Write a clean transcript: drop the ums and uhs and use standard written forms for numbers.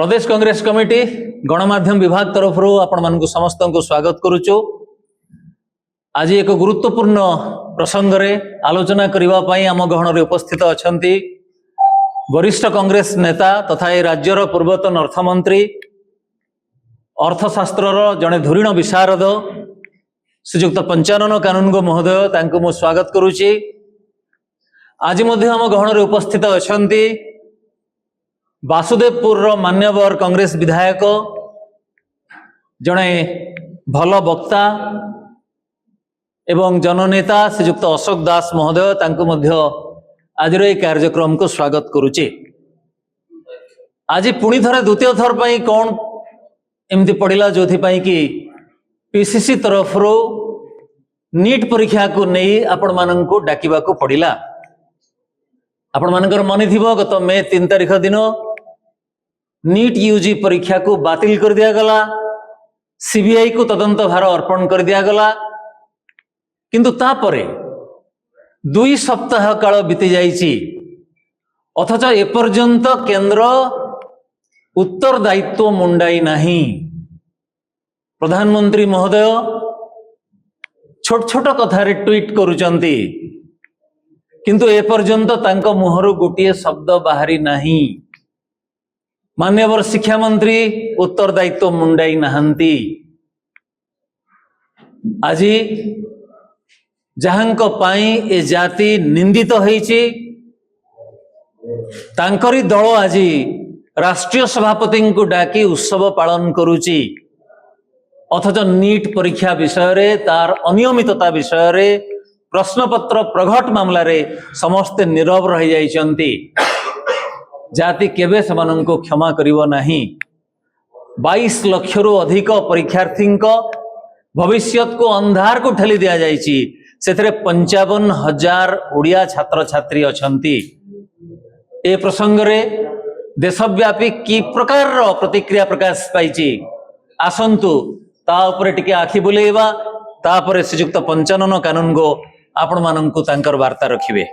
प्रदेश Congress committee गणमाध्यम विभाग तरफ आपण मानक समस्त को स्वागत करुचु। आज एक गुरुत्वपूर्ण प्रसंग रे आलोचना करने आम गहन उपस्थित अच्छा वरिष्ठ कांग्रेस नेता तथा ये राज्यर पूर्वतन अर्थमंत्री अर्थशास्त्र जड़े धुरीण विशारद श्रीजुक्त पंचानन कानूनगो महोदय तांको मु स्वागत करुच्ची। आज आम गहन उपस्थित अच्छा वासुदेवपुर मान्यवर कांग्रेस विधायक जड़े भल वक्ता एवं जननेता श्रीजुक्त अशोक दास महोदय तांको मध्य आज कार्यक्रम को स्वागत करुच्ची। आज पुणी थरे द्वितीय थर पर कौन एमती पड़ा जो कि पीसीसी तरफ नीट परीक्षा को नहीं आपण मानन को डाकिबा को पड़िला। आपण मानकर मन थी गत मे 3 तारिख दिन नीट यूजी परीक्षा को बातिल कर दिया गला, सीबीआई को तदंत भार अर्पण कर दिया गला। किंतु तापरे 2 सप्ताह काल बीती जाइछि अथच एपर्यंत केंद्र उत्तरदायित्व मुंडाई नहीं। प्रधानमंत्री महोदय छोट छोट कथारे ट्वीट करुचंती किंतु एपर्यंत तांको मुहरु गोटे शब्द बाहरी नहीं। मान्यवर शिक्षा मंत्री उत्तरदायित्व मुंडाई नहांती। आज जहांको पाई ए जाति निंदित होईची तांकरी दल आज राष्ट्रीय सभापति को डाकी उत्सव पालन करुची अथच नीट परीक्षा विषय रे तार अनियमितता विषय रे प्रश्नपत्र प्रघट मामला रे समस्ते नीरव रही जाइछंती। जाति केबे समानंको क्षमा करिवो नाही। 22 लाख रु अधिक परीक्षार्थी भविष्य को अंधार को ठेली दिया जाइछि। सेथरे 55,000 ओडिया छात्र छात्री अछंती। ए प्रसंग रे देशव्यापी की प्रकार रो प्रतिक्रिया प्रकाश पाइछि आसंतु ता उपरे टिके आखि बुलेइबा तापरे श्रीजुक्त पंचानन कानून गो आपण माननकु तांकर वार्ता रखिबे।